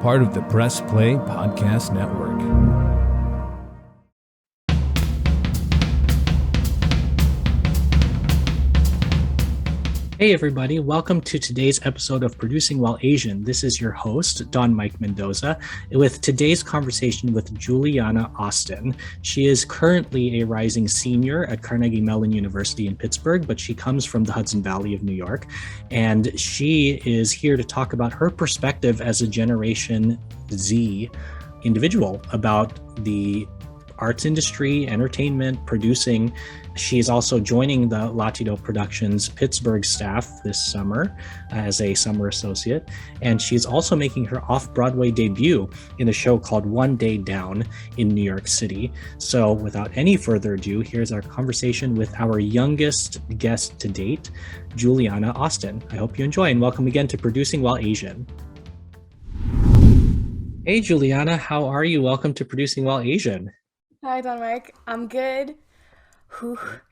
part of the Press Play Podcast Network. Hey everybody, welcome to today's episode of Producing While Asian. This is your host, Don Mike Mendoza, with today's conversation with Julianna Austin. She is currently a rising senior at Carnegie Mellon University in Pittsburgh, but she comes from the Hudson Valley of New York. And she is here to talk about her perspective as a Generation Z individual about the arts industry, entertainment, producing. She is also joining the Latido Productions Pittsburgh staff this summer as a summer associate. And she's also making her off-Broadway debut in a show called One Day Down in New York City. So without any further ado, here's our conversation with our youngest guest to date, Julianna Austin. I hope you enjoy, and welcome again to Producing While Asian. Hey, Julianna, how are you? Welcome to Producing While Asian. Hi, Don Mike. I'm good.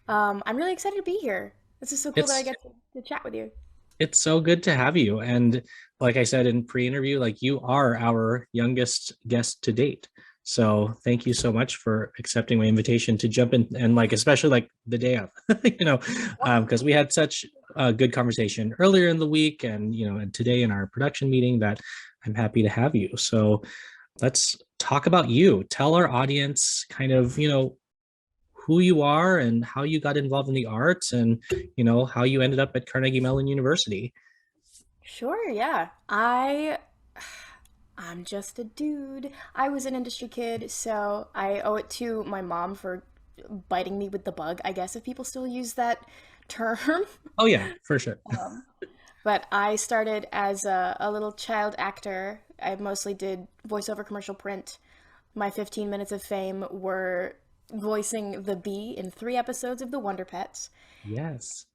I'm really excited to be here. This is so cool that I get to chat with you. It's so good to have you. And like I said in pre-interview, like you are our youngest guest to date. So thank you so much for accepting my invitation to jump in, and like especially like the day of, because we had such a good conversation earlier in the week and and today in our production meeting that I'm happy to have you. So let's talk about you. Tell our audience kind of, who you are and how you got involved in the arts and, how you ended up at Carnegie Mellon University. Sure, yeah. I'm just a dude. I was an industry kid, so I owe it to my mom for biting me with the bug, I guess, if people still use that term. Oh yeah, for sure. But I started as a little child actor. I mostly did voiceover commercial print. My 15 minutes of fame were voicing the bee in 3 episodes of The Wonder Pets. Yes.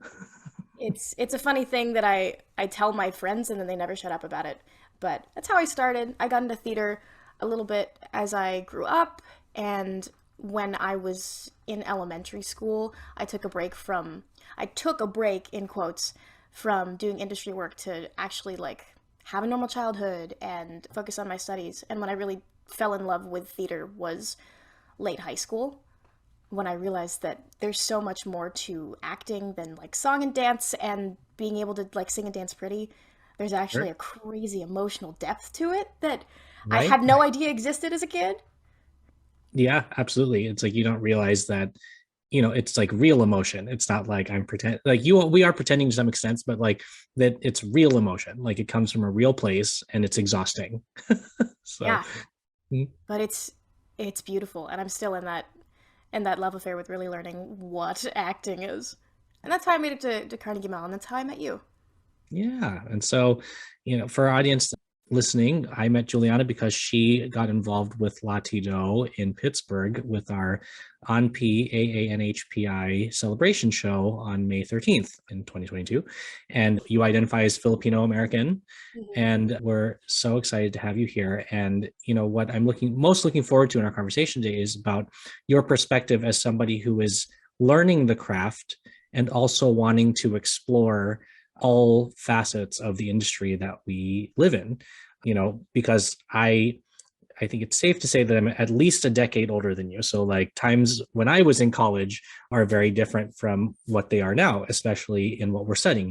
It's a funny thing that I tell my friends and then they never shut up about it. But that's how I started. I got into theater a little bit as I grew up, and when I was in elementary school, I took a break in quotes from doing industry work to actually like have a normal childhood and focus on my studies. And when I really fell in love with theater was late high school, when I realized that there's so much more to acting than like song and dance and being able to like sing and dance pretty. There's actually a crazy emotional depth to it that I had no idea existed as a kid. Yeah, absolutely. It's like you don't realize that, it's like real emotion. It's not like I'm pretend like we are pretending to some extent, but like that it's real emotion. Like it comes from a real place and it's exhausting. So Yeah. But it's beautiful, and I'm still in that love affair with really learning what acting is. And that's how I made it to Carnegie Mellon. That's how I met you. Yeah. And so, for our audience listening, I met Julianna because she got involved with Latido in Pittsburgh with our ONP AANHPI celebration show on May 13th in 2022. And you identify as Filipino American. And we're so excited to have you here. And what I'm most looking forward to in our conversation today is about your perspective as somebody who is learning the craft and also wanting to explore all facets of the industry that we live in, because I think it's safe to say that I'm at least a decade older than you. So like times when I was in college are very different from what they are now, especially in what we're studying.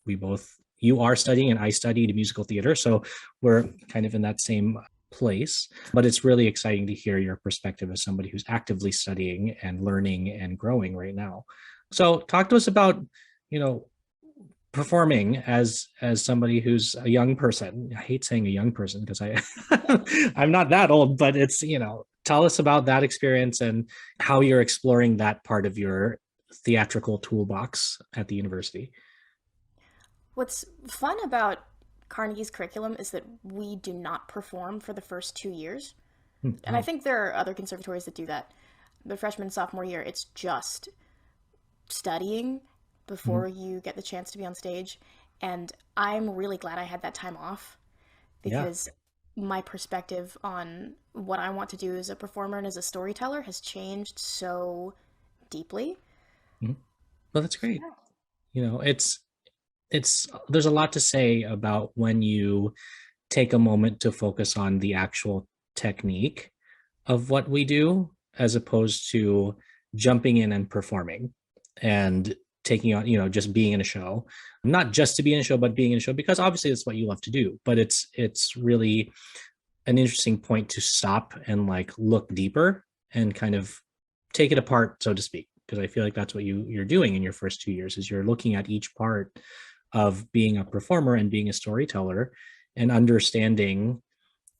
We both, you are studying and I studied musical theater. So we're kind of in that same place, but it's really exciting to hear your perspective as somebody who's actively studying and learning and growing right now. So talk to us about, performing as somebody who's a young person. I hate saying a young person because I'm not that old, but it's, tell us about that experience and how you're exploring that part of your theatrical toolbox at the university. What's fun about Carnegie's curriculum is that we do not perform for the first 2 years. And I think there are other conservatories that do that. The freshman and sophomore year, it's just studying before you get the chance to be on stage. And I'm really glad I had that time off because my perspective on what I want to do as a performer and as a storyteller has changed so deeply. Well, that's great. It's there's a lot to say about when you take a moment to focus on the actual technique of what we do, as opposed to jumping in and performing and taking on, just being in a show, not just to be in a show, but being in a show, because obviously it's what you love to do. But it's really an interesting point to stop and like look deeper and kind of take it apart, so to speak, because I feel like that's what you're doing in your first 2 years, is you're looking at each part of being a performer and being a storyteller and understanding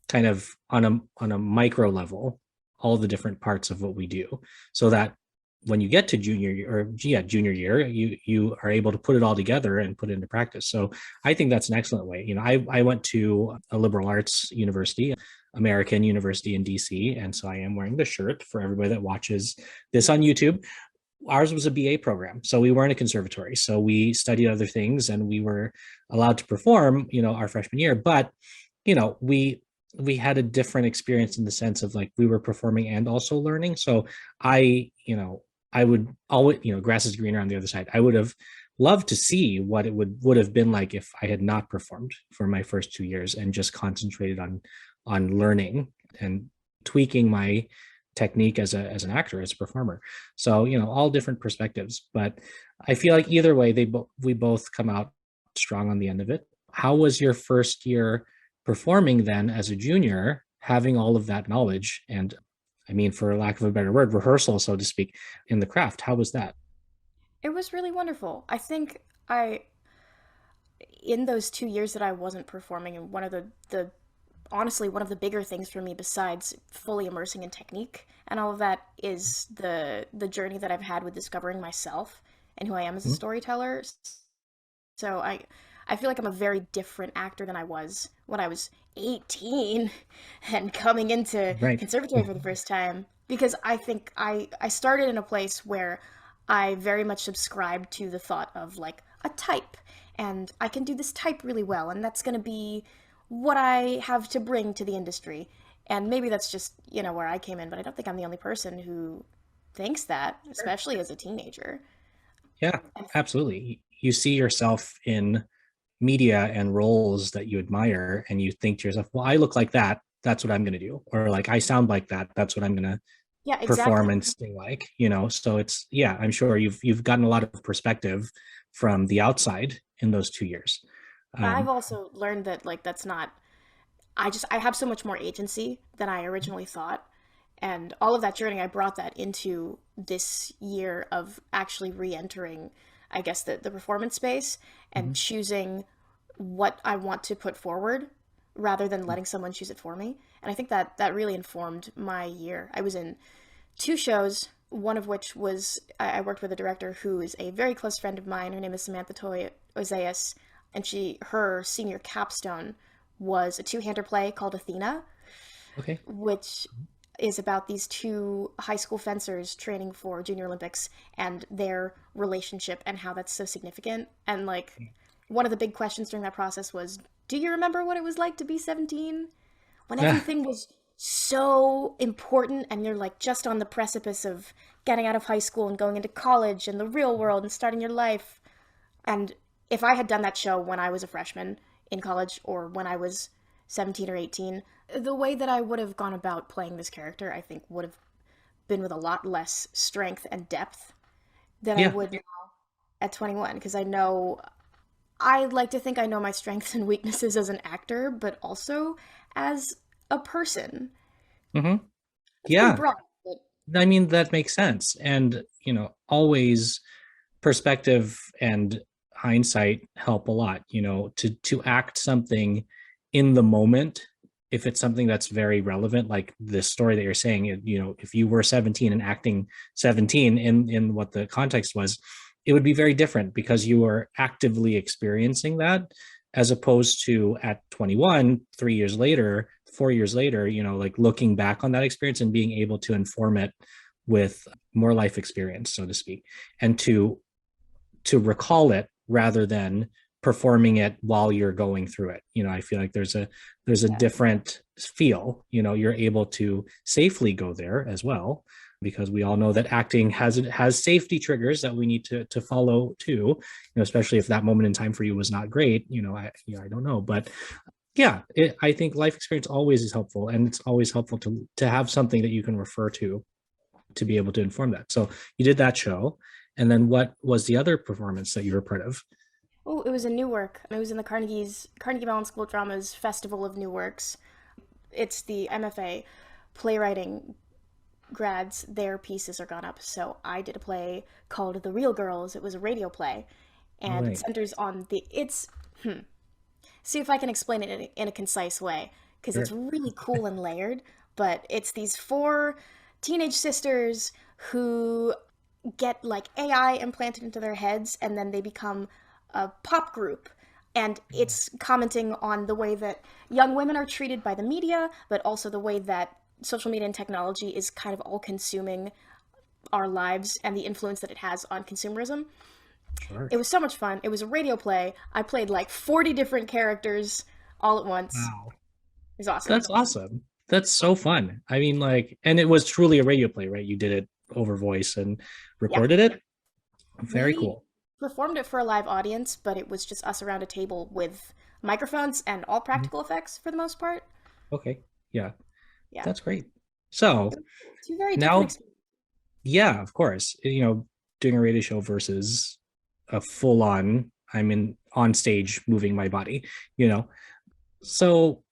kind of on a micro level all the different parts of what we do, so that when you get to junior year, you are able to put it all together and put it into practice. So I think that's an excellent way. I went to a liberal arts university, American University in DC, and so I am wearing the shirt for everybody that watches this on YouTube. Ours was a BA program, so we weren't a conservatory. So we studied other things, and we were allowed to perform, our freshman year. But we had a different experience in the sense of like we were performing and also learning. So I would always, grass is greener on the other side. I would have loved to see what it would have been like if I had not performed for my first 2 years and just concentrated on learning and tweaking my technique as an actor, as a performer. So, all different perspectives, but I feel like either way, we both come out strong on the end of it. How was your first year performing then as a junior, having all of that knowledge and, I mean, for lack of a better word, rehearsal, so to speak, in the craft? How was that? It was really wonderful. I think in those 2 years that I wasn't performing, and honestly, one of the bigger things for me, besides fully immersing in technique and all of that, is the journey that I've had with discovering myself and who I am as a storyteller. So I feel like I'm a very different actor than I was when I was 18 and coming into conservatory for the first time, because I think I started in a place where I very much subscribed to the thought of like a type, and I can do this type really well, and that's going to be what I have to bring to the industry. And maybe that's just, where I came in, but I don't think I'm the only person who thinks that, especially as a teenager. Yeah, absolutely. You see yourself in media and roles that you admire, and you think to yourself, well, I look like that, that's what I'm going to do. Or like, I sound like that, that's what I'm going to perform and sing like, so it's, I'm sure you've gotten a lot of perspective from the outside in those 2 years. I've also learned that like that's not, I have so much more agency than I originally thought, and all of that journey, I brought that into this year of actually re-entering, I guess, the performance space and choosing what I want to put forward rather than letting someone choose it for me. And I think that really informed my year. I was in 2 shows, one of which was, I worked with a director who is a very close friend of mine. Her name is Samantha Toy Ozeas, and her senior capstone was a 2-hander play called Athena, which is about these 2 high school fencers training for Junior Olympics and their relationship and how that's so significant. And like, one of the big questions during that process was, do you remember what it was like to be 17 when everything was so important and you're like just on the precipice of getting out of high school and going into college and the real world and starting your life? And if I had done that show when I was a freshman in college or when I was 17 or 18, the way that I would have gone about playing this character, I think, would have been with a lot less strength and depth than I would now at 21, because I like to think I know my strengths and weaknesses as an actor, but also as a person. Yeah. Broad, but... I mean, that makes sense. And, always perspective and hindsight help a lot, to act something in the moment. If it's something that's very relevant, like this story that you're saying, if you were 17 and acting 17 in what the context was, it would be very different because you are actively experiencing that, as opposed to at 21, 3 years later, 4 years later, like looking back on that experience and being able to inform it with more life experience, so to speak, and to recall it rather than performing it while you're going through it. I feel like there's a different feel. You're able to safely go there as well, because we all know that acting has safety triggers that we need to follow too, especially if that moment in time for you was not great. I don't know, but Yeah, I think life experience always is helpful, and it's always helpful to have something that you can refer to be able to inform that. So you did that show, and then what was the other performance that you were part of? Oh, it was in Newark. It was in the Carnegie Mellon School of Drama's Festival of New Works. It's the MFA playwriting grads. Their pieces are gone up. So I did a play called The Real Girls. It was a radio play, All and it right. centers on the. It's see if I can explain it in a concise way because it's Sure. really cool and layered. But it's these four teenage sisters who get like AI implanted into their heads, and then they become a pop group. And it's commenting on the way that young women are treated by the media, but also the way that social media and technology is kind of all consuming our lives and the influence that it has on consumerism. Sure. It was so much fun. It was a radio play. I played like 40 different characters all at once. Wow. It was awesome. That's awesome. That's so fun. I mean, like, and it was truly a radio play, right? You did it over voice and Yeah. recorded it. Very We cool. performed it for a live audience, but it was just us around a table with microphones and all Mhm. practical effects for the most part. Okay. Yeah, Yeah. that's great. So Two very different now, experiences. yeah, of course, doing a radio show versus a full on, I'm in on stage moving my body, you know. So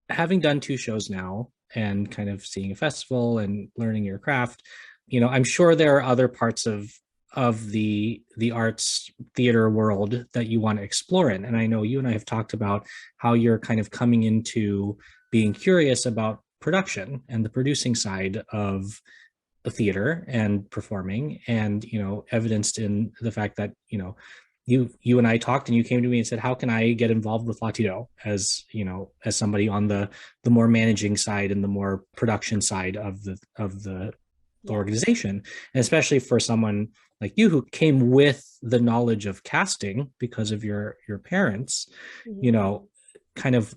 having done two shows now and kind of seeing a festival and learning your craft, I'm sure there are other parts of the arts theater world that you want to explore in. And I know you and I have talked about how you're kind of coming into being curious about production and the producing side of a theater and performing, and evidenced in the fact that you and I talked, and you came to me and said, how can I get involved with Latido as as somebody on the more managing side and the more production side of the Yeah. organization. And especially for someone like you who came with the knowledge of casting because of your parents, you Mhm. know kind of,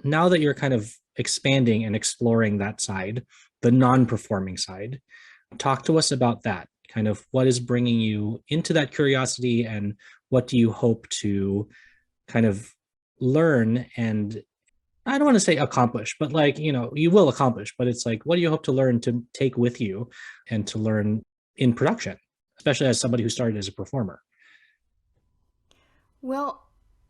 now that you're kind of expanding and exploring that side, the non-performing side, talk to us about that. Kind of what is bringing you into that curiosity, and what do you hope to kind of learn, and I don't want to say accomplish, but like, you will accomplish, but it's like, what do you hope to learn to take with you and to learn in production, especially as somebody who started as a performer? Well,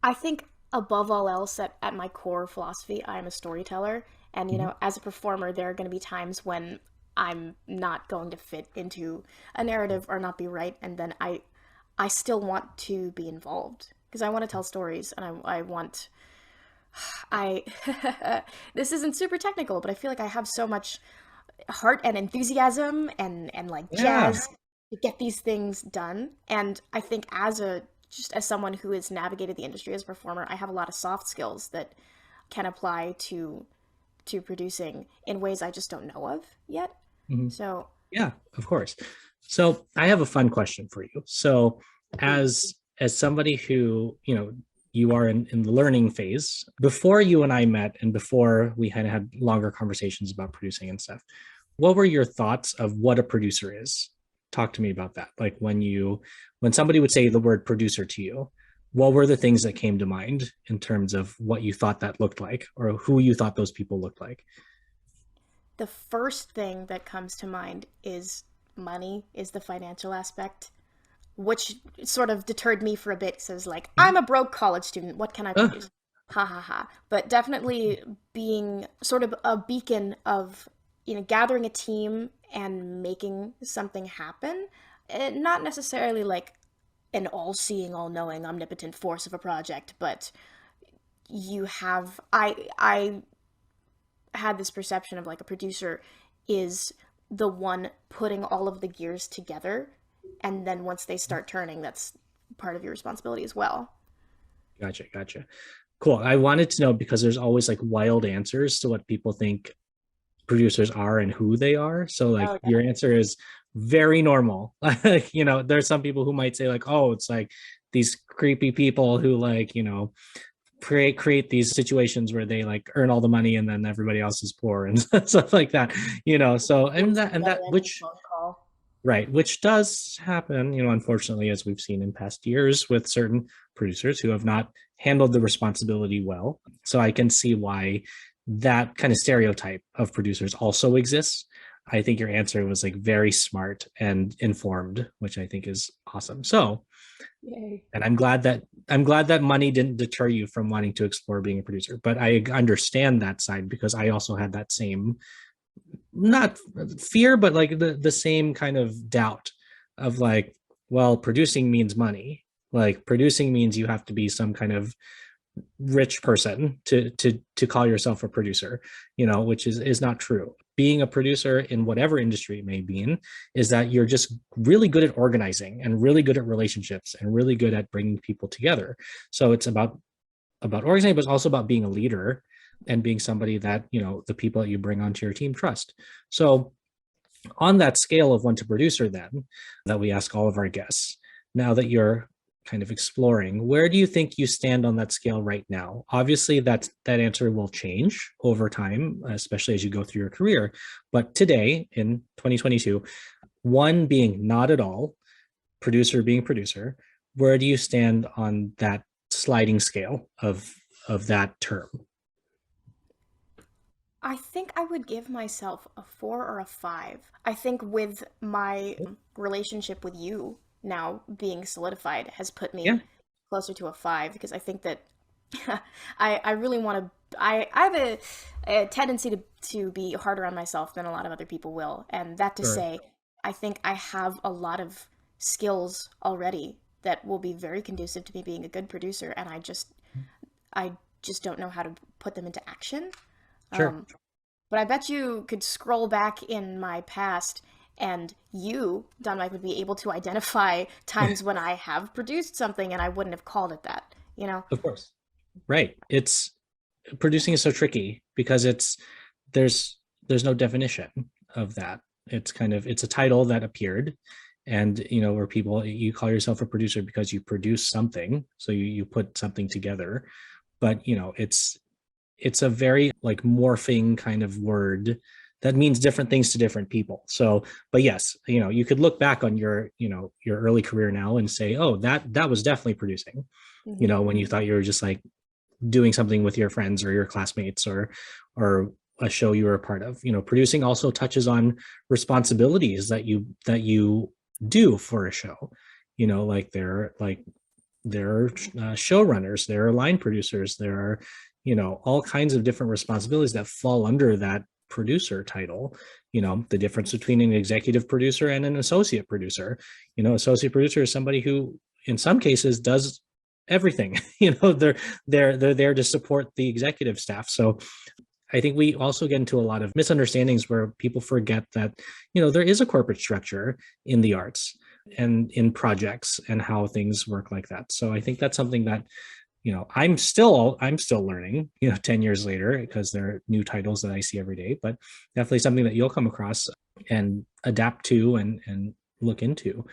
I think above all else, at my core philosophy, I am a storyteller. And, Mhm. as a performer, there are going to be times when I'm not going to fit into a narrative or not be right. And then I still want to be involved because I want to tell stories and I want, I, this isn't super technical, but I feel like I have so much heart and enthusiasm and like Yeah. jazz to get these things done. And I think just as someone who has navigated the industry as a performer, I have a lot of soft skills that can apply to producing in ways I just don't know of yet. Mhm. So Yeah, of course. So I have a fun question for you. So please. as somebody who, you are in the learning phase, before you and I met and before we had longer conversations about producing and stuff, what were your thoughts of what a producer is? Talk to me about that. Like when somebody would say the word producer to you, what were the things that came to mind in terms of what you thought that looked like, or who you thought those people looked like? The first thing that comes to mind is money, is the financial aspect, which sort of deterred me for a bit because like, Mhm. I'm a broke college student. What can I Uh, produce? Ha ha ha. But definitely being sort of a beacon of, gathering a team and making something happen. Not necessarily like an all seeing, all knowing, omnipotent force of a project, but I had this perception of like a producer is the one putting all of the gears together, and then once they start turning, that's part of your responsibility as well. gotcha. Cool. I wanted to know because there's always like wild answers to what people think producers are and who they are. So like Oh yeah. your answer is very normal. Like, there's some people who might say like, oh, it's like these creepy people who like, create these situations where they like earn all the money and then everybody else is poor and stuff like that. So and It's that a and that never ending which phone call. right, which does happen, unfortunately, as we've seen in past years with certain producers who have not handled the responsibility well. So I can see why that kind of stereotype of producers also exists. I think your answer was like very smart and informed, which I think is awesome. So, Yay. and I'm glad that money didn't deter you from wanting to explore being a producer. But I understand that side because I also had that same, not fear, but like the same kind of doubt of like, well, producing means money. Like producing means you have to be some kind of rich person to call yourself a producer, which is not true. Being a producer in whatever industry it may be in is that you're just really good at organizing and really good at relationships and really good at bringing people together. So it's about organizing, but it's also about being a leader and being somebody that the people that you bring onto your team trust. So on that scale of 1 to producer, then, that we ask all of our guests, now that you're kind of exploring, where do you think you stand on that scale right now? Obviously, that answer will change over time, especially as you go through your career. But today, in 2022, 1 being not at all, producer being producer, where do you stand on that sliding scale of that term? I think I would give myself a 4 or a 5. I think with my relationship with you now being solidified has put me Yeah. closer to a 5, because I think that I really want to. I have a tendency to be harder on myself than a lot of other people will. And that to Sure. say, I think I have a lot of skills already that will be very conducive to me being a good producer. And I just don't know how to put them into action. Sure. But I bet you could scroll back in my past and you, Don Mike, would be able to identify times when I have produced something and I wouldn't have called it that, Of course. Right. Producing is so tricky because there's no definition of that. It's a title that appeared, and where you call yourself a producer because you produce something, so you put something together. But it's a very like morphing kind of word that means different things to different people. So, but yes, you could look back on your early career now and say, oh, that was definitely producing. Mm-hmm. When you thought you were just like doing something with your friends or your classmates or a show you were a part of. Producing also touches on responsibilities that you do for a show. Like there are showrunners, there are line producers, there are all kinds of different responsibilities that fall under that producer title. The difference between an executive producer and an associate producer. Associate producer is somebody who in some cases does everything. They're there to support the executive staff. So I think we also get into a lot of misunderstandings where people forget that there is a corporate structure in the arts and in projects and how things work like that. So I think that's something that I'm still learning 10 years later, because there are new titles that I see every day, but definitely something that you'll come across and adapt to and look into.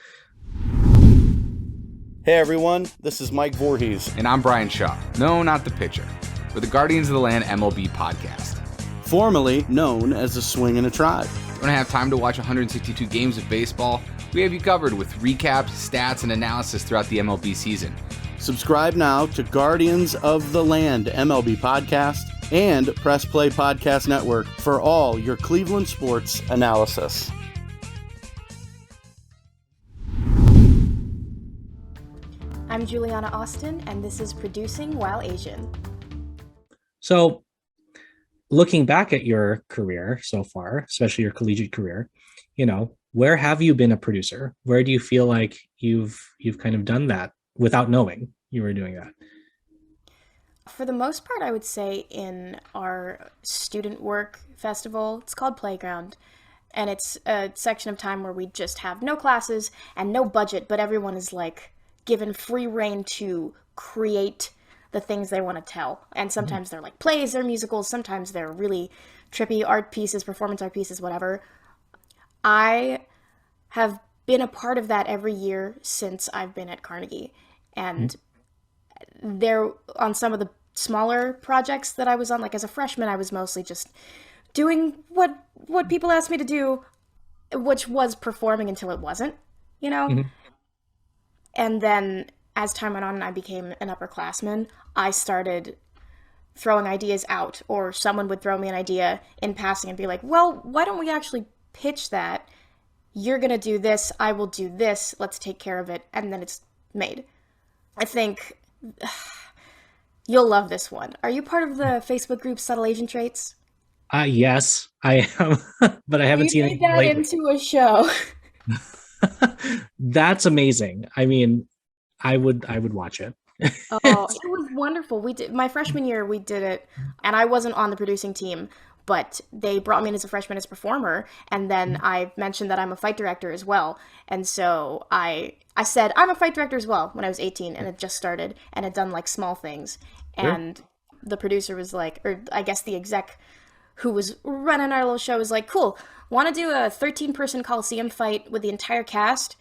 Hey everyone, this is Mike Voorhees. And I'm Brian Shaw. No, not the pitcher. We're the Guardians of the Land MLB podcast. Formerly known as the Swing and a Tribe. Don't have time to watch 162 games of baseball? We have you covered with recaps, stats, and analysis throughout the MLB season. Subscribe now to Guardians of the Land MLB podcast and Press Play Podcast Network for all your Cleveland sports analysis. I'm Julianna Austin, and this is Producing While Asian. So looking back at your career so far, especially your collegiate career, where have you been a producer? Where do you feel like you've kind of done that without knowing you were doing that? For the most part, I would say in our student work festival. It's called Playground, and it's a section of time where we just have no classes and no budget, but everyone is like given free rein to create the things they want to tell. And sometimes they're like plays, they're musicals, sometimes they're really trippy art pieces, performance art pieces, whatever. I have been a part of that every year since I've been at Carnegie. And there, on some of the smaller projects that I was on, like as a freshman, I was mostly just doing what people asked me to do, which was performing until it wasn't, you know? Mm-hmm. And then as time went on and I became an upperclassman, I started throwing ideas out, or someone would throw me an idea in passing and be like, well, why don't we actually pitch that? You're going to do this, I will do this, let's take care of it, and then it's made. I think you'll love this one. Are you part of the Facebook group Subtle Asian Traits? Yes, I am, but I haven't seen it that into a show. That's amazing. I mean, I would watch it. Oh, it was wonderful. We did my freshman year. We did it, and I wasn't on the producing team, but they brought me in as a freshman as a performer, and then I mentioned that I'm a fight director as well, and so I said I'm a fight director as well when I was 18, and it just started and had done like small things, and the producer was like, or I guess the exec who was running our little show was like, cool, want to do a 13-person Coliseum fight with the entire cast?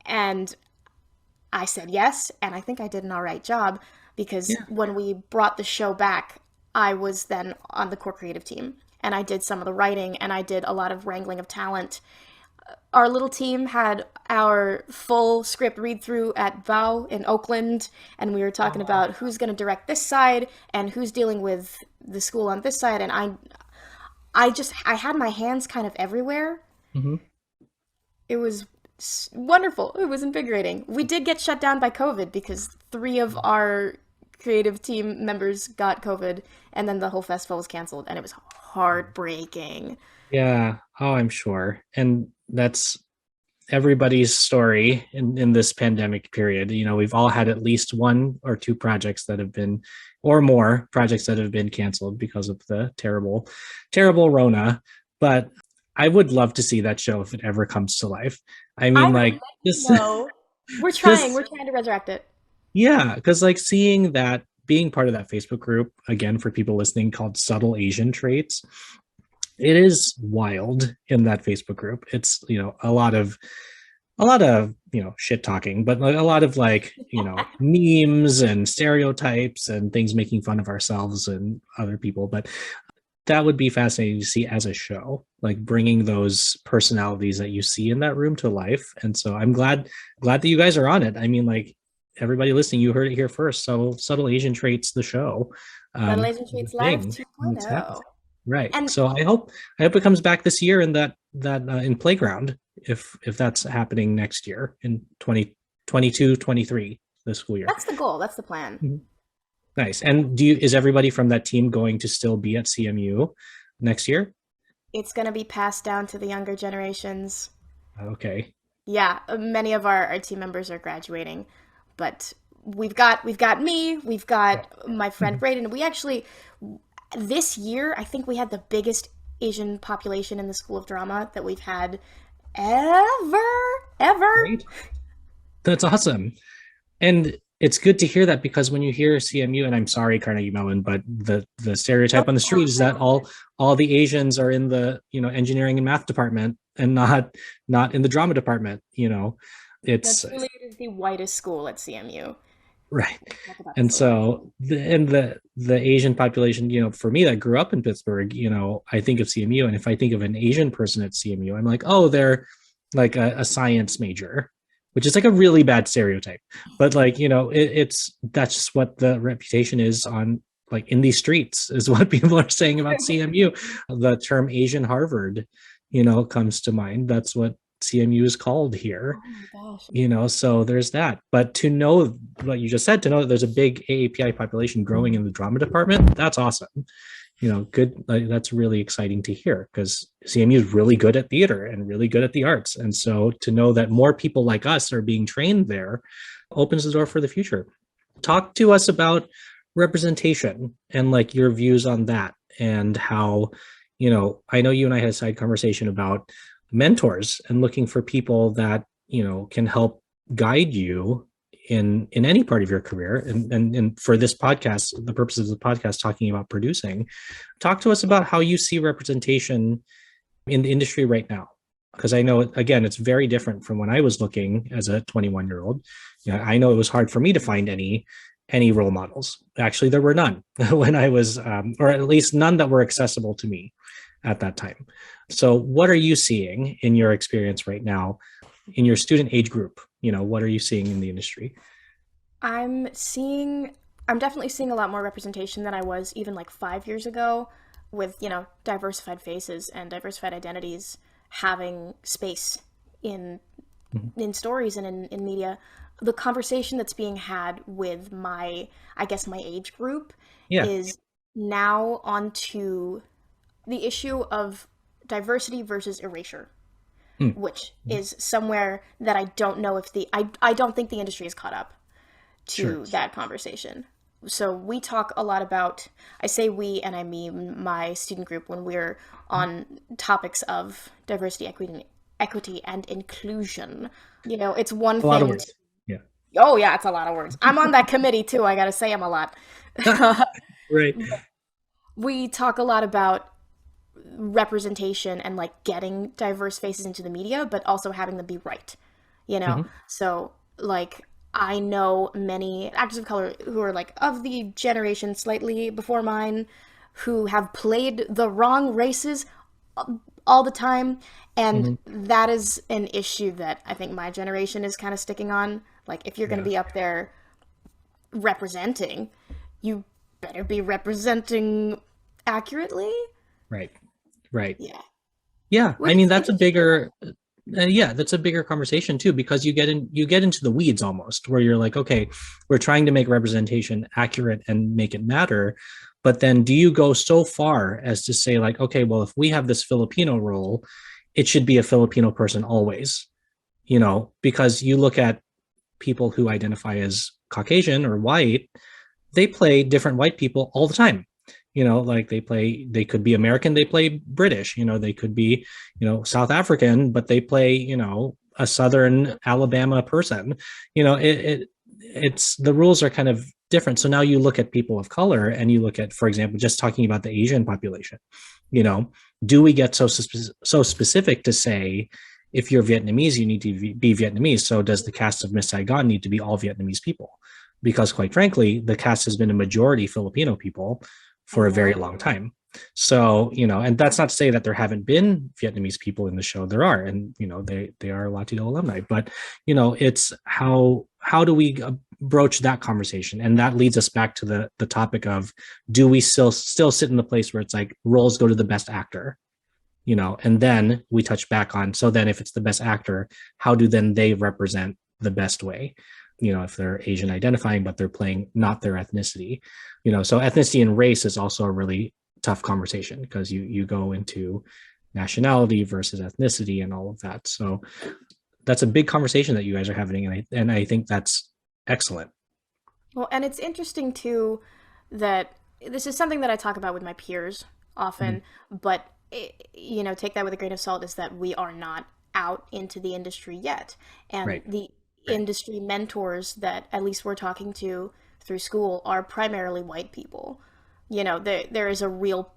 And I said yes, and I think I did an all right job, because when we brought the show back, I was then on the core creative team, and I did some of the writing, and I did a lot of wrangling of talent. Our little team had our full script read-through at VOW in Oakland, and we were talking about who's going to direct this side, and who's dealing with the school on this side, and I had my hands kind of everywhere. Mm-hmm. It was wonderful. It was invigorating. We did get shut down by COVID because 3 of our creative team members got COVID, and then the whole festival was canceled, and it was heartbreaking. Yeah. Oh, I'm sure. And that's everybody's story in this pandemic period. You know, we've all had at least 1 or 2 projects that have been, or more projects that have been canceled because of the terrible Rona. But I would love to see that show if it ever comes to life. I mean, like, just, we're trying to resurrect it. Yeah, because like seeing that, being part of that Facebook group, again, for people listening, called Subtle Asian Traits, it is wild in that Facebook group. It's, you know, a lot of, you know, shit talking, but like a lot of like, you know, memes and stereotypes and things making fun of ourselves and other people. But that would be fascinating to see as a show, like bringing those personalities that you see in that room to life. And so I'm glad that you guys are on it. I mean, like, everybody listening, you heard it here first. So Subtle Asian Traits, the show. Subtle Asian Traits Live 2.0. Right. And so I hope it comes back this year in that in Playground, if that's happening next year in 2022-23, the school year. That's the goal. That's the plan. Mm-hmm. Nice. And is everybody from that team going to still be at CMU next year? It's going to be passed down to the younger generations. Okay. Yeah, many of our team members are graduating, but we've got me, we've got my friend Brayden. We actually, this year, I think we had the biggest Asian population in the School of Drama that we've had ever. Great. That's awesome. And it's good to hear that, because when you hear CMU, and I'm sorry, Carnegie Mellon, but the stereotype on the street is that all the Asians are in the, you know, engineering and math department and not in the drama department. You know, it's really the whitest school at CMU. Right. And so the Asian population, you know, for me that grew up in Pittsburgh, you know, I think of CMU, and if I think of an Asian person at CMU, I'm like, oh, they're like a science major, which is like a really bad stereotype. But like, you know, that's just what the reputation is on, like, in these streets, is what people are saying about CMU. The term Asian Harvard, you know, comes to mind. That's what CMU is called here. Oh my gosh. You know, so there's that. But to know what you just said, to know that there's a big AAPI population growing in the drama department, that's awesome. You know, good. Like, that's really exciting to hear, because CMU is really good at theater and really good at the arts. And so to know that more people like us are being trained there opens the door for the future. Talk to us about representation and like your views on that, and how, you know, I know you and I had a side conversation about mentors and looking for people that, you know, can help guide you in any part of your career. And for this podcast, the purposes of the podcast, talking about producing, talk to us about how you see representation in the industry right now. Because I know, again, it's very different from when I was looking as a 21-year-old. You know, I know it was hard for me to find any role models. Actually, there were none when I was, or at least none that were accessible to me at that time. So what are you seeing in your experience right now in your student age group? You know, what are you seeing in the industry? I'm definitely seeing a lot more representation than I was even like 5 years ago, with, diversified faces and diversified identities having space in Mhm. in stories and in media. The conversation that's being had with I guess my age group Yeah. is now onto the issue of diversity versus erasure, Mm. which is somewhere that I don't know if I don't think the industry is caught up Sure. to that conversation. So we talk a lot about, I say we and I mean my student group, when we're on topics of diversity, equity and inclusion. It's one A lot of thing. words. Yeah. Oh yeah, it's a lot of words. I'm on that committee too. I gotta say I'm a lot. Right. We talk a lot about representation and like getting diverse faces into the media, but also having them be right. Hmm. So like I know many actors of color who are like of the generation slightly before mine, who have played the wrong races all the time, and Hmm. that is an issue that I think my generation is kind of sticking on. Like, if you're going to Yeah. be up there representing, you better be representing accurately. Right. Right. Yeah, Yeah. I which mean, is that's a interesting. bigger, yeah, that's a bigger conversation too, because you get into the weeds almost, where you're like, okay, we're trying to make representation accurate and make it matter. But then do you go so far as to say, like, okay, well, if we have this Filipino role, it should be a Filipino person always, because you look at people who identify as Caucasian or white, they play different white people all the time. Like they could be American, they play British, they could be, South African, but they play, a Southern Alabama person. It's the rules are kind of different. So now you look at people of color and you look at, for example, just talking about the Asian population, you know, do we get so specific to say, if you're Vietnamese, you need to be Vietnamese. So does the cast of Miss Saigon need to be all Vietnamese people? Because quite frankly, the cast has been a majority Filipino people for a very long Exactly. time. So, and that's not to say that there haven't been Vietnamese people in the show. There are, and they are Latino alumni. But it's how do we broach that conversation? And that leads us back to the topic of, do we still sit in the place where it's like roles go to the best actor? And then we touch back on, so then if it's the best actor, how do then they represent the best way? If they're Asian identifying, but they're playing not their ethnicity, so ethnicity and race is also a really tough conversation, because you go into nationality versus ethnicity and all of that. So that's a big conversation that you guys are having. And I think that's excellent. Well, and it's interesting too that this is something that I talk about with my peers Mhm. often, but take that with a grain of salt, is that we are not out into the industry yet. And Right. the Right. industry mentors that at least we're talking to through school are primarily white people. There is a real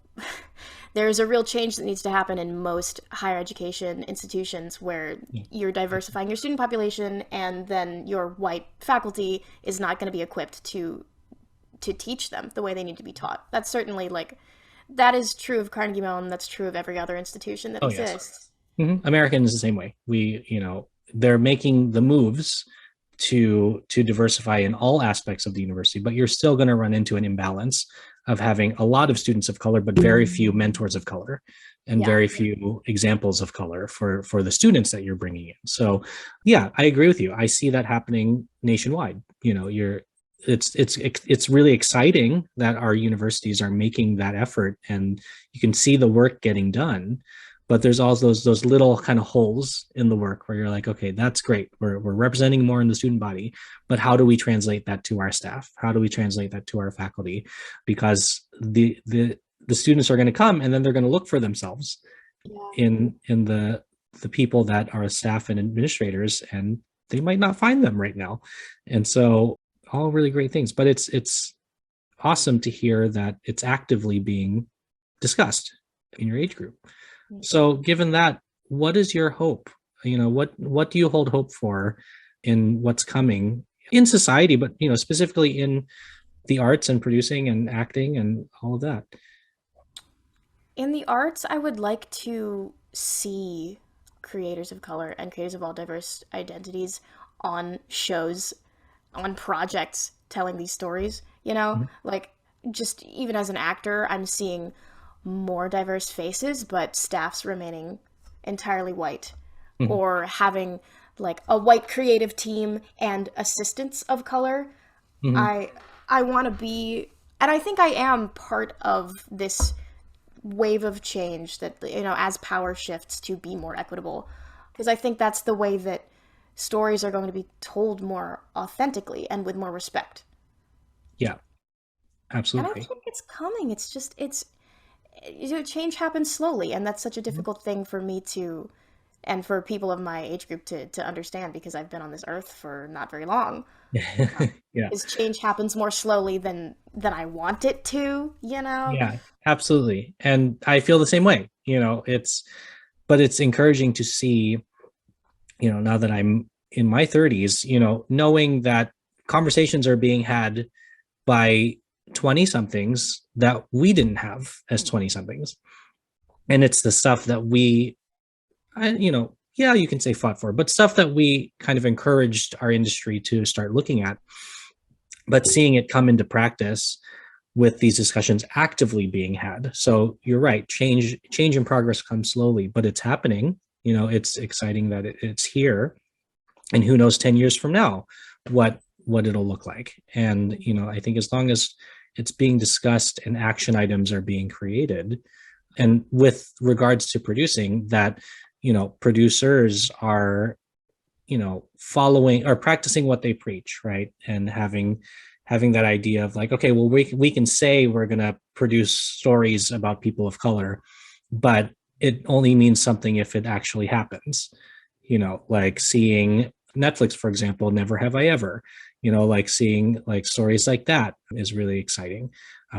there is a real change that needs to happen in most higher education institutions, where Yeah. you're diversifying your student population, and then your white faculty is not going to be equipped to teach them the way they need to be taught. That's certainly like that is true of Carnegie Mellon. That's true of every other institution that Oh, yes. exists. American is the same way. They're making the moves to diversify in all aspects of the university, but you're still going to run into an imbalance of having a lot of students of color, but very few mentors of color, and Yeah. very few examples of color for the students that you're bringing in. So, yeah, I agree with you. I see that happening nationwide. It's really exciting that our universities are making that effort, and you can see the work getting done. But there's also those little kind of holes in the work where you're like, okay, that's great, we're representing more in the student body, but how do we translate that to our staff? How do we translate that to our faculty? Because the students are going to come, and then they're going to look for themselves Yeah. in the people that are staff and administrators, and they might not find them right now. And so, all really great things, but it's awesome to hear that it's actively being discussed in your age group. So, given that, what is your hope? What do you hold hope for in what's coming in society, but specifically in the arts and producing and acting and all of that? In the arts, I would like to see creators of color and creators of all diverse identities on shows on projects telling these stories, you know? Like, just even as an actor, I'm seeing more diverse faces, but staffs remaining entirely white, or having like a white creative team and assistants of color. I want to be, and I think I am part of this wave of change that, you know, as power shifts to be more equitable, because I think that's the way that stories are going to be told more authentically and with more respect. Yeah, And I absolutely. think it's coming. It's just, you know, change happens slowly, and that's such a difficult thing for me to, and for people of my age group to understand, because I've been on this earth for not very long. Yeah. Is change happens more slowly than I want it to, you know? Yeah, absolutely. And I feel the same way. You know, but it's encouraging to see, you know, now that I'm in my 30s, you know, knowing that conversations are being had by 20 somethings that we didn't have as 20 somethings. And it's the stuff that you know, yeah, you can say fought for, but stuff that we kind of encouraged our industry to start looking at. But seeing it come into practice with these discussions actively being had. So you're right, change and progress comes slowly, but it's happening. You know, it's exciting that it's here, and who knows 10 years from now what it'll look like. And you know, I think as long as it's being discussed and action items are being created, and with regards to producing, that, you know, producers are, you know, following or practicing what they preach, right? And having that idea of like, okay, well, we can say we're going to produce stories about people of color, but it only means something if it actually happens. You know, like seeing Netflix, for example, Never Have I Ever, you know, like seeing like stories like that is really exciting.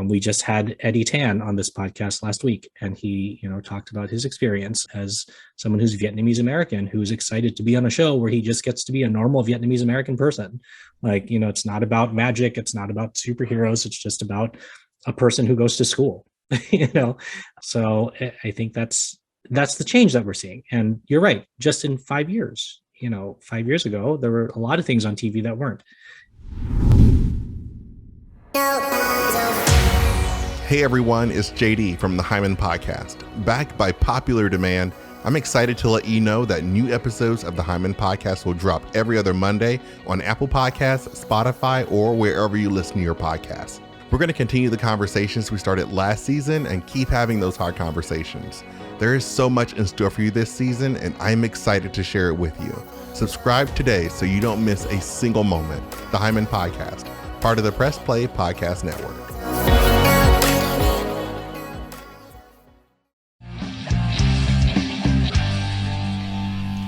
We just had Eddie Tan on this podcast last week, and he, you know, talked about his experience as someone who's Vietnamese American, who's excited to be on a show where he just gets to be a normal Vietnamese American person. Like, you know, it's not about magic, it's not about superheroes, it's just about a person who goes to school, you know. So I think that's the change that we're seeing. And you're right, just in 5 years, you know, 5 years ago, there were a lot of things on TV that weren't. Hey everyone, it's JD from the Hyman Podcast. Backed by popular demand, I'm excited to let you know that new episodes of the Hyman Podcast will drop every other Monday on Apple Podcasts, Spotify, or wherever you listen to your podcasts. We're going to continue the conversations we started last season and keep having those hard conversations. There is so much in store for you this season, and I'm excited to share it with you. Subscribe today so you don't miss a single moment. The Hyman Podcast, part of the Press Play Podcast Network.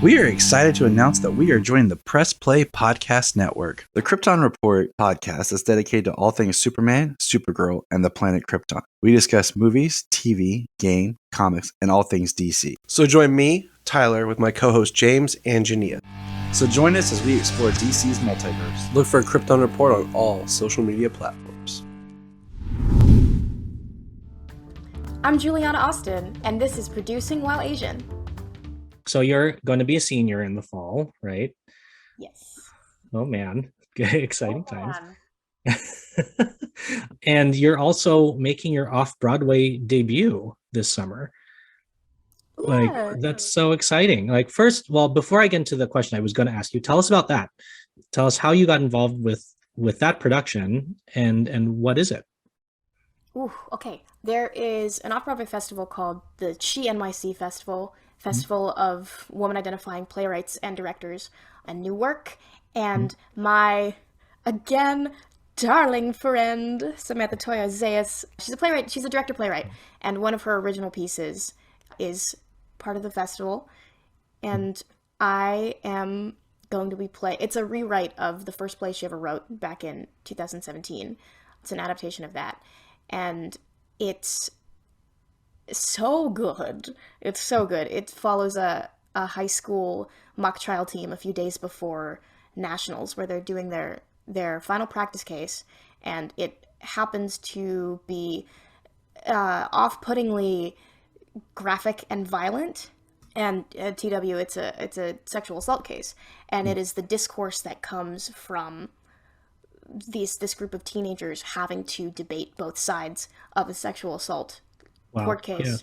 We are excited to announce that we are joining the Press Play Podcast Network. The Krypton Report podcast is dedicated to all things Superman, Supergirl, and the planet Krypton. We discuss movies, TV, game, comics, and all things DC. So join me, Tyler, with my co-host James and Jania. So join us as we explore DC's multiverse. Look for Krypton Report on all social media platforms. I'm Julianna Austin, and this is Producing While Asian. So you're going to be a senior in the fall, right? Yes. Oh man, exciting Oh, times. man. And you're also making your off-Broadway debut this summer. Yeah. Like, that's so exciting. Like, first, well, before I get into the question I was going to ask you, tell us about that. Tell us how you got involved with that production, and what is it? Ooh, okay. There is an off-Broadway festival called the NYC Festival, Festival of Woman-Identifying Playwrights and Directors and New Work. And my, again, darling friend, Samantha Toya Zayas, she's a playwright, she's a director-playwright, and one of her original pieces is part of the festival. And I am going to be it's a rewrite of the first play she ever wrote back in 2017. It's an adaptation of that. And it's so good. It's so good. It follows a high school mock trial team a few days before nationals, where they're doing their final practice case, and it happens to be off-puttingly graphic and violent. And TW, it's a sexual assault case, and it is the discourse that comes from this group of teenagers having to debate both sides of a sexual assault court case.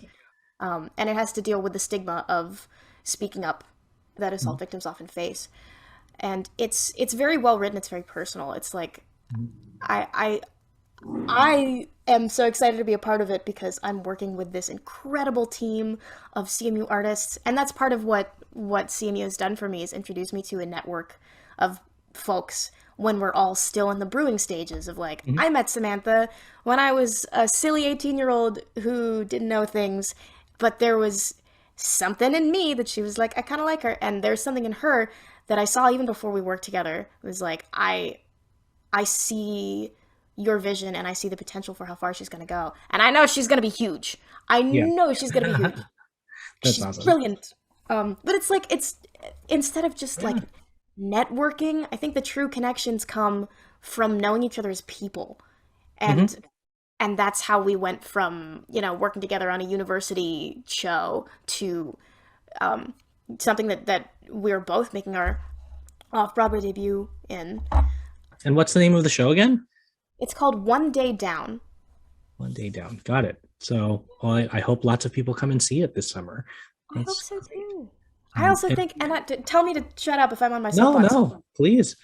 And it has to deal with the stigma of speaking up that assault victims often face. And it's very well written. It's very personal. It's like, I am so excited to be a part of it because I'm working with this incredible team of CMU artists. And that's part of what CMU has done for me, is introduce me to a network of folks when we're all still in the brewing stages of like, I met Samantha when I was a silly 18-year-old who didn't know things, but there was something in me that she was like, I kind of like her. And there's something in her that I saw even before we worked together. It was like, I see your vision and I see the potential for how far she's going to go. And I know she's going to be huge. I know she's going to be huge. That's she's awesome. Brilliant. But it's like, it's instead of just like networking, I think the true connections come from knowing each other as people. And and that's how we went from, working together on a university show to something that we're both making our off-Broadway debut in. And what's the name of the show again? It's called One Day Down. One Day Down. Got it. So I hope lots of people come and see it this summer. I hope so too. I also think, and tell me to shut up if I'm on my soapbox. No, please.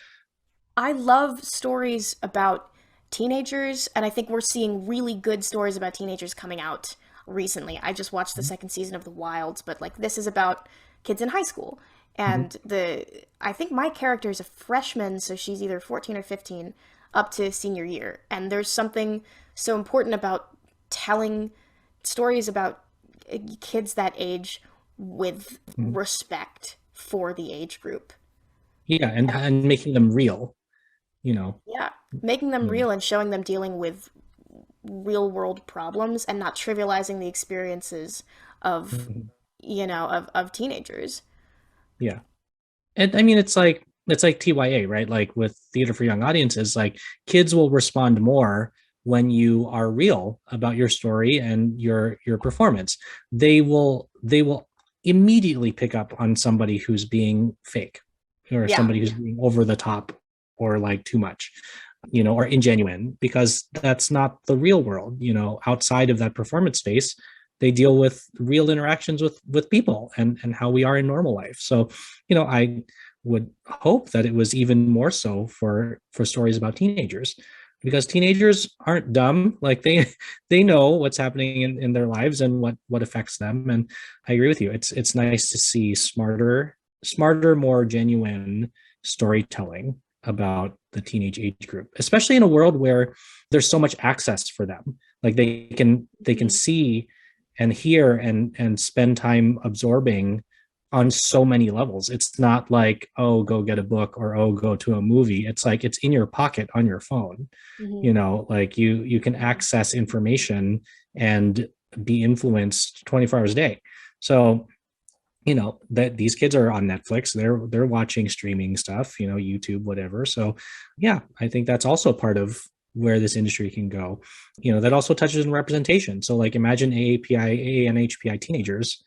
I love stories about teenagers, and I think we're seeing really good stories about teenagers coming out recently. I just watched the second season of The Wilds, but like this is about kids in high school. And I think my character is a freshman, so she's either 14 or 15 up to senior year. And there's something so important about telling stories about kids that age with respect for the age group. Yeah, and making them real, Yeah, making them real and showing them dealing with real world problems and not trivializing the experiences of, of teenagers. Yeah. And I mean, it's like TYA, right? Like with Theater for Young Audiences, like kids will respond more when you are real about your story and your performance. They will immediately pick up on somebody who's being fake or somebody who's being over the top or like too much, or ingenuine, because that's not the real world. Outside of that performance space, they deal with real interactions with people and how we are in normal life. So, I would hope that it was even more so for stories about teenagers, because teenagers aren't dumb. Like they know what's happening in their lives and what affects them. And I agree with you. It's nice to see smarter, more genuine storytelling about the teenage age group, especially in a world where there's so much access for them. Like they can see and hear and spend time absorbing on so many levels. It's not like, oh, go get a book or, oh, go to a movie. It's like, it's in your pocket on your phone, like you can access information and be influenced 24 hours a day. So, that these kids are on Netflix, they're watching streaming stuff, YouTube, whatever. So yeah, I think that's also part of where this industry can go. That also touches on representation. So like imagine AAPI, AANHPI teenagers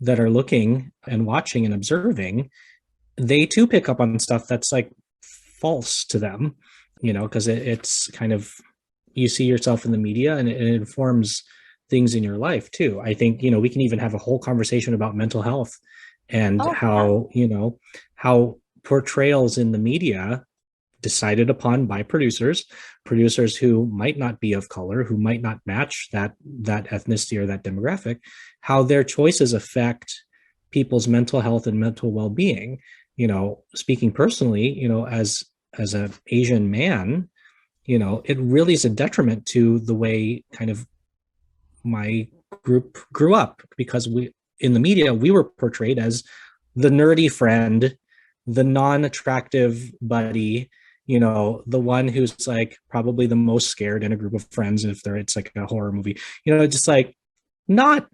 that are looking and watching and observing, they too pick up on stuff that's like false to them, because it's kind of, you see yourself in the media and it informs things in your life too. I think, we can even have a whole conversation about mental health and how portrayals in the media decided upon by producers who might not be of color, who might not match that ethnicity or that demographic, how their choices affect people's mental health and mental well-being. Speaking personally, as an Asian man, it really is a detriment to the way kind of my group grew up, because in the media, we were portrayed as the nerdy friend, the non-attractive buddy, the one who's like probably the most scared in a group of friends if it's like a horror movie, just like not,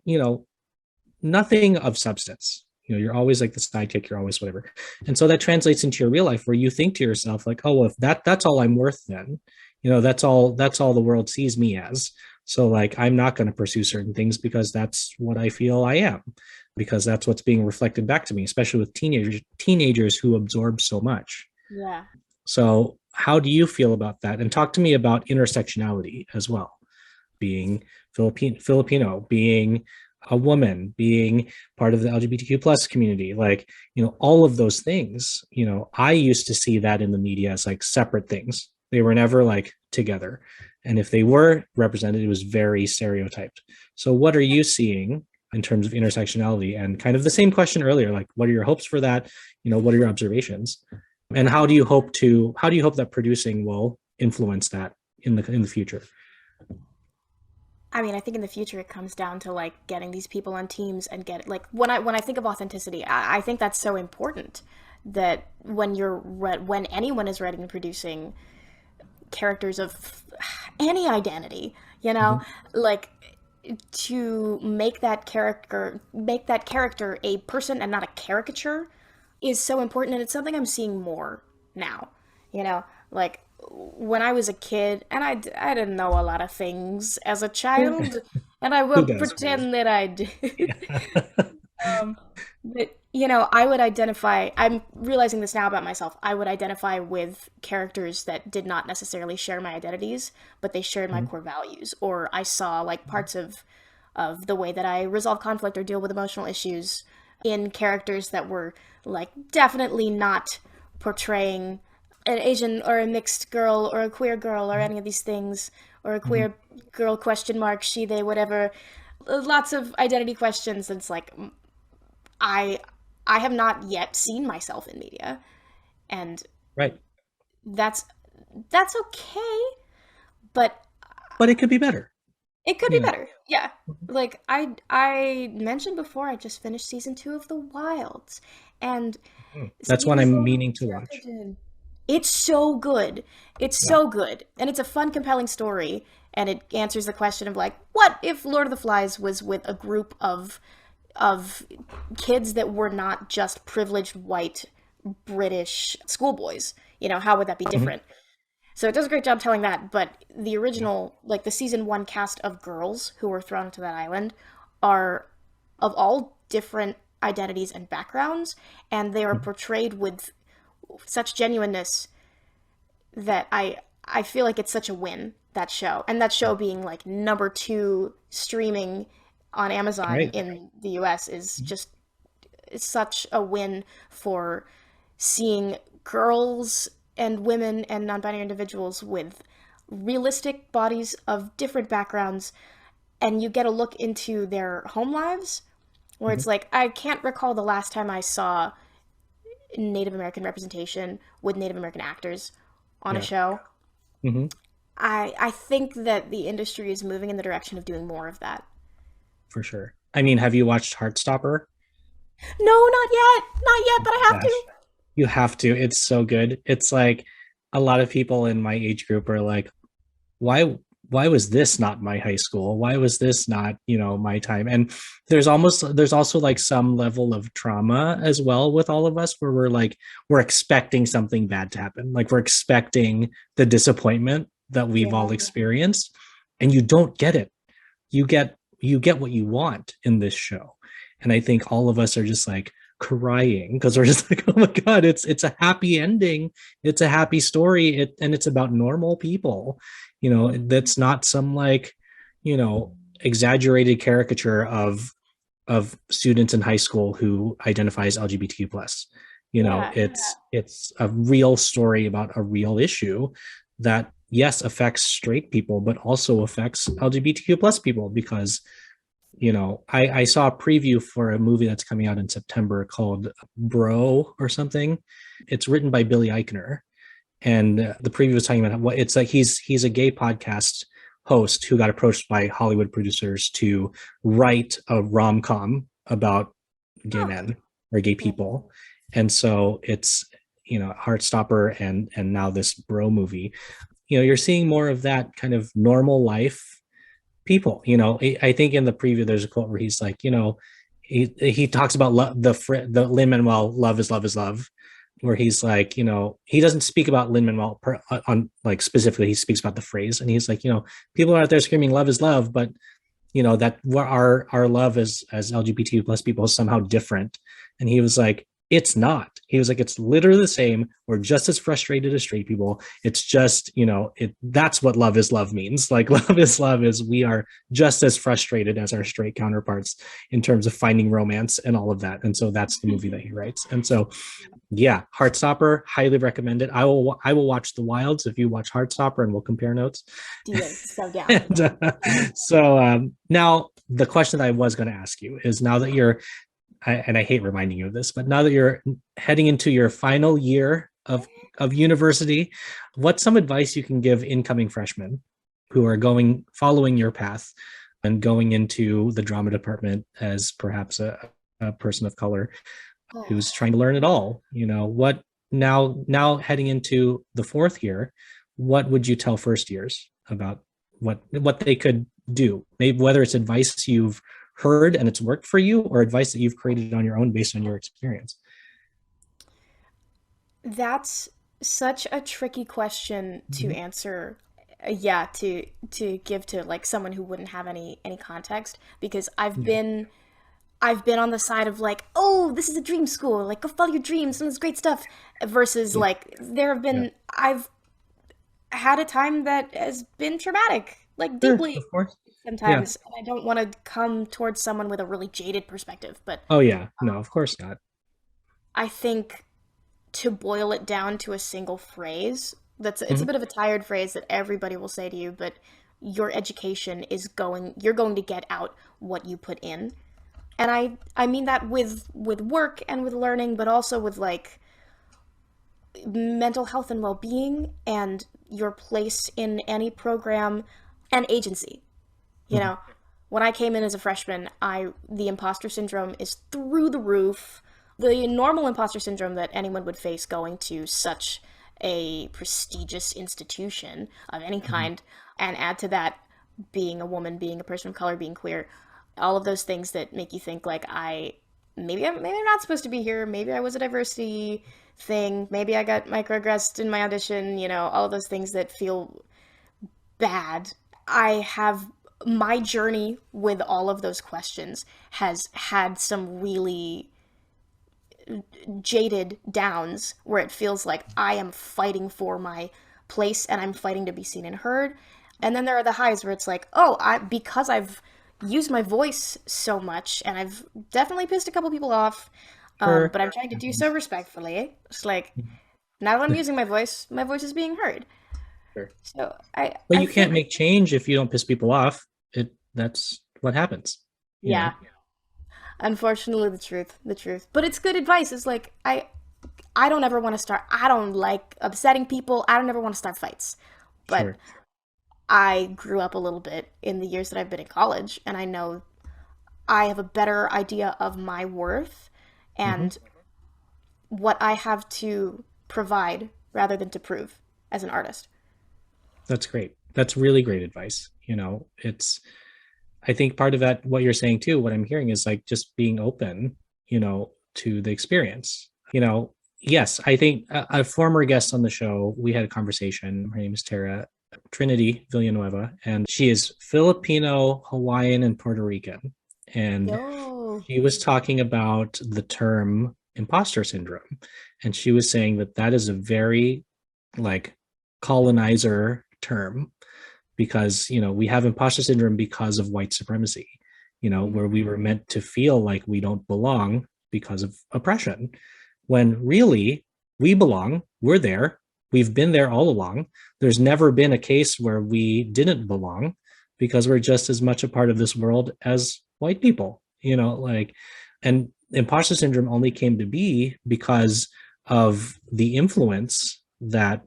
nothing of substance. You're always like the sidekick, you're always whatever. And so that translates into your real life where you think to yourself like, oh, well, if that's all I'm worth, then, that's all the world sees me as. So like, I'm not going to pursue certain things because that's what I feel I am, because that's what's being reflected back to me, especially with teenagers who absorb so much. Yeah. So how do you feel about that? And talk to me about intersectionality as well, being Filipino, being a woman, being part of the LGBTQ plus community, like, all of those things. I used to see that in the media as like separate things. They were never like together. And if they were represented, it was very stereotyped. So what are you seeing in terms of intersectionality? And kind of the same question earlier, like, what are your hopes for that? What are your observations? And how do you hope that producing will influence that in the future? I mean, I think in the future it comes down to like getting these people on teams and like when I think of authenticity, I think that's so important, that when anyone is writing and producing characters of any identity, like, to make that character a person and not a caricature is so important. And it's something I'm seeing more now, like when I was a kid, and I didn't know a lot of things as a child, and I will pretend that I did. But, I would identify, I'm realizing this now about myself, I would identify with characters that did not necessarily share my identities, but they shared my core values, or I saw like parts of the way that I resolve conflict or deal with emotional issues in characters that were like definitely not portraying an Asian or a mixed girl or a queer girl or any of these things, or a queer girl question mark, she, they, whatever. Lots of identity questions. It's like, I have not yet seen myself in media, and right, that's okay, but it could be better. It could be better. Yeah. Like I mentioned before, I just finished season 2 of The Wilds, and that's what I'm meaning to watch. It's so good. It's so good. And it's a fun, compelling story. And it answers the question of like, what if Lord of the Flies was with a group of kids that were not just privileged white British schoolboys? How would that be different? So it does a great job telling that. But the original, like the season 1 cast of girls who were thrown to that island are of all different identities and backgrounds. And they are portrayed with such genuineness that I feel like it's such a win, that show. And that show being like number 2 streaming on Amazon in the US is just, it's such a win for seeing girls and women and non-binary individuals with realistic bodies of different backgrounds, and you get a look into their home lives where it's like, I can't recall the last time I saw Native American representation with Native American actors on a show. I think that the industry is moving in the direction of doing more of that. For sure. I mean, have you watched Heartstopper? No, not yet, but I have to. You have to. It's so good. It's like a lot of people in my age group are like, why was this not my high school? Why was this not, my time? And there's also like some level of trauma as well with all of us, where we're expecting something bad to happen. Like we're expecting the disappointment that we've all experienced, and you don't get it. You get what you want in this show. And I think all of us are just like crying because we're just like, oh my God, it's a happy ending. It's a happy story. And it's about normal people. That's not some like, exaggerated caricature of students in high school who identify as LGBTQ plus. It's a real story about a real issue that, yes, affects straight people, but also affects LGBTQ plus people, because I saw a preview for a movie that's coming out in September called Bro or something. It's written by Billy Eichner. And the preview was talking about what it's like. He's a gay podcast host who got approached by Hollywood producers to write a rom-com about gay men or gay people. And so it's, Heartstopper and now this Bro movie. You're seeing more of that kind of normal life people. I think in the preview there's a quote where he's like, he talks about the Lin-Manuel love is love, where he's like, he doesn't speak about Lin-Manuel on like specifically, he speaks about the phrase, and he's like, people are out there screaming love is love, but that our love as LGBTQ plus people is somehow different. And he was like, it's not. He was like, it's literally the same. We're just as frustrated as straight people. It's just, that's what love is love means. Like love is we are just as frustrated as our straight counterparts in terms of finding romance and all of that. And so that's the movie that he writes. And so, yeah, Heartstopper, highly recommend it. I will watch The Wilds if you watch Heartstopper, and we'll compare notes. So down. And now the question that I was going to ask you is, now that and I hate reminding you of this, but now that you're heading into your final year of university, what's some advice you can give incoming freshmen who are following your path and going into the drama department as perhaps a person of color who's trying to learn it all? What now heading into the fourth year, what would you tell first years about what they could do? Maybe whether it's advice you've heard and it's worked for you, or advice that you've created on your own based on your experience? That's such a tricky question to answer. Yeah, to give to like someone who wouldn't have any context, because I've been on the side of like, oh, this is a dream school, like go follow your dreams and it's great stuff, versus like I've had a time that has been traumatic, like deeply. Of course. Sometimes, and I don't want to come towards someone with a really jaded perspective, but no, of course not. I think to boil it down to a single phrase, it's a bit of a tired phrase that everybody will say to you, but your education you're going to get out what you put in. And I mean that with work and with learning, but also with like mental health and well-being and your place in any program and agency. When I came in as a freshman, the imposter syndrome is through the roof. The normal imposter syndrome that anyone would face going to such a prestigious institution of any kind, and add to that being a woman, being a person of color, being queer, all of those things that make you think like maybe I'm not supposed to be here. Maybe I was a diversity thing. Maybe I got microaggressed in my audition. All of those things that feel bad. My journey with all of those questions has had some really jaded downs where it feels like I am fighting for my place and I'm fighting to be seen and heard. And then there are the highs where it's like, because I've used my voice so much and I've definitely pissed a couple people off, but I'm trying to do so respectfully. It's like, now that I'm using my voice is being heard. Sure. So you can't make change if you don't piss people off. That's what happens. Yeah. Unfortunately, the truth. But it's good advice. It's like, I don't ever want to start, I don't like upsetting people. I don't ever want to start fights. But sure. I grew up a little bit in the years that I've been in college, and I know I have a better idea of my worth and what I have to provide rather than to prove as an artist. That's great. That's really great advice. I think part of that, what you're saying too, what I'm hearing is like just being open, to the experience. Yes, I think a former guest on the show, we had a conversation. Her name is Trinity Villanueva, and she is Filipino, Hawaiian, and Puerto Rican. And she was talking about the term imposter syndrome. And she was saying that is a very like colonizer term, because we have imposter syndrome because of white supremacy, where we were meant to feel like we don't belong because of oppression, when really we belong. We're there. We've been there all along. There's never been a case where we didn't belong, because we're just as much a part of this world as white people, and imposter syndrome only came to be because of the influence that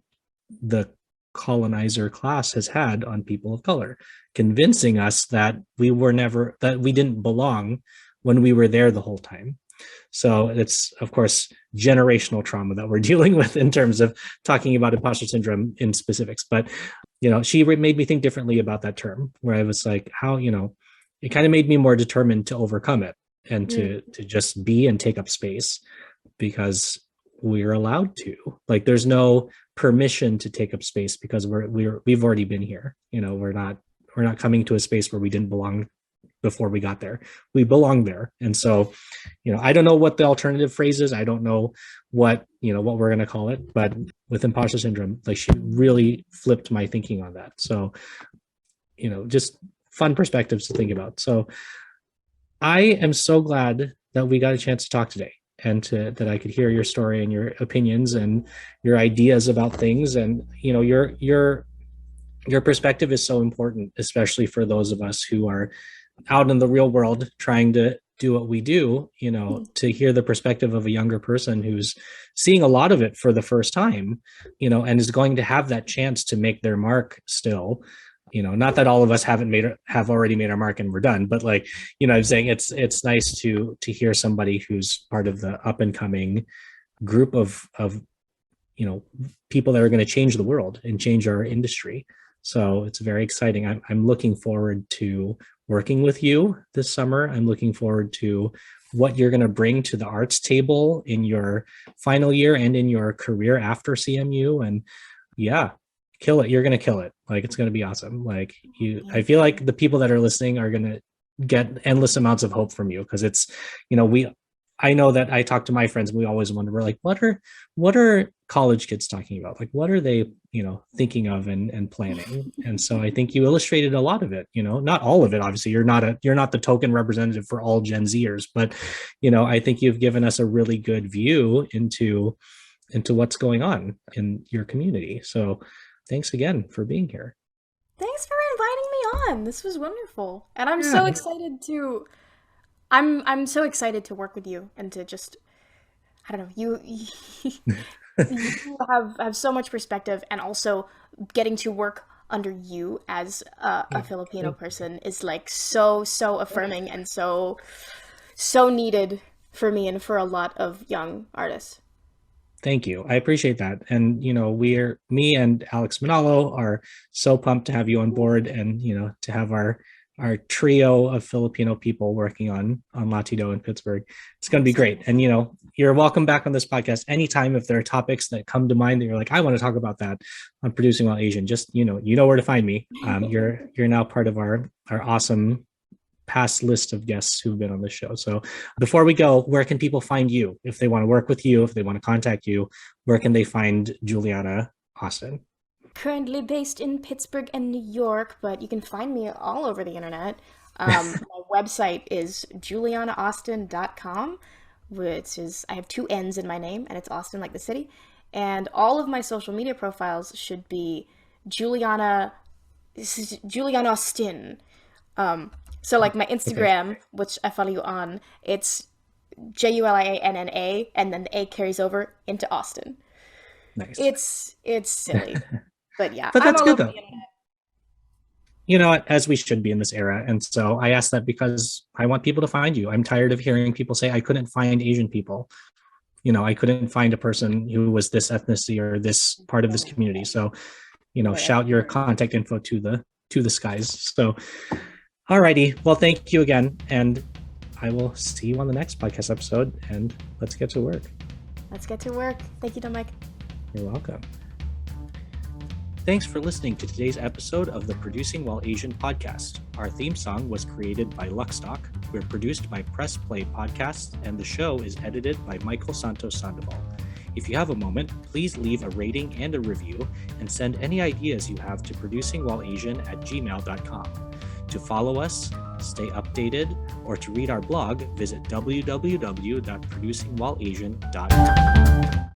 the colonizer class has had on people of color, convincing us that we didn't belong when we were there the whole time. So it's, of course, generational trauma that we're dealing with in terms of talking about imposter syndrome in specifics. But, she made me think differently about that term, where I was like, how, it kind of made me more determined to overcome it and to just be and take up space, because we're allowed to. Like, there's no permission to take up space because we've already been here. We're not coming to a space where we didn't belong before we got there. We belong there. And so, I don't know what the alternative phrase is. I don't know what we're going to call it, but with imposter syndrome, like she really flipped my thinking on that. So, just fun perspectives to think about. So I am so glad that we got a chance to talk today, and that I could hear your story and your opinions and your ideas about things. And, your perspective is so important, especially for those of us who are out in the real world trying to do what we do, to hear the perspective of a younger person who's seeing a lot of it for the first time, and is going to have that chance to make their mark still. Not that all of us have already made our mark and we're done, but like, I'm saying it's nice to hear somebody who's part of the up and coming group of people that are going to change the world and change our industry. So it's very exciting. I'm looking forward to working with you this summer. I'm looking forward to what you're going to bring to the arts table in your final year and in your career after CMU. And yeah, kill it. You're going to kill it. Like, it's going to be awesome. Like, I feel like the people that are listening are going to get endless amounts of hope from you, because it's, I know that I talk to my friends, and we always wonder, we're like, what are college kids talking about? Like, what are they, thinking of and planning? And so I think you illustrated a lot of it, not all of it. Obviously, you're not the token representative for all Gen Zers, but, I think you've given us a really good view into what's going on in your community. So thanks again for being here. Thanks for inviting me on. This was wonderful. And I'm so excited to... I'm so excited to work with you and to just, I don't know, you have so much perspective, and also getting to work under you as a Filipino person is like so affirming and so needed for me and for a lot of young artists. Thank you. I appreciate that. And, me and Alex Manalo are so pumped to have you on board, and, to have our trio of Filipino people working on Latido in Pittsburgh. It's going to be great. And, you're welcome back on this podcast anytime. If there are topics that come to mind that you're like, I want to talk about that on Producing While Asian, just, you know where to find me. You're now part of our awesome past list of guests who've been on this show. So before we go, where can people find you? If they want to work with you, if they want to contact you, where can they find Julianna Austin? Currently based in Pittsburgh and New York, but you can find me all over the internet. My website is juliannaaustin.com, which is, I have 2 N's in my name, and it's Austin like the city. And all of my social media profiles should be Julianna Austin. So like my Instagram, which I follow you on, it's Julianna, and then the A carries over into Austin. Nice. It's silly. But yeah, but that's good though. As we should be in this era. And so I ask that because I want people to find you. I'm tired of hearing people say, I couldn't find Asian people. I couldn't find a person who was this ethnicity or this part of this community. So, shout your contact info to the skies. So, alrighty. Well, thank you again. And I will see you on the next podcast episode, and let's get to work. Thank you, Don Mike. You're welcome. Thanks for listening to today's episode of the Producing While Asian podcast. Our theme song was created by Luckstock. We're produced by Press Play Podcasts, and the show is edited by Michael Santos Sandoval. If you have a moment, please leave a rating and a review, and send any ideas you have to producingwhileasian@gmail.com. To follow us, stay updated, or to read our blog, visit www.producingwhileasian.com.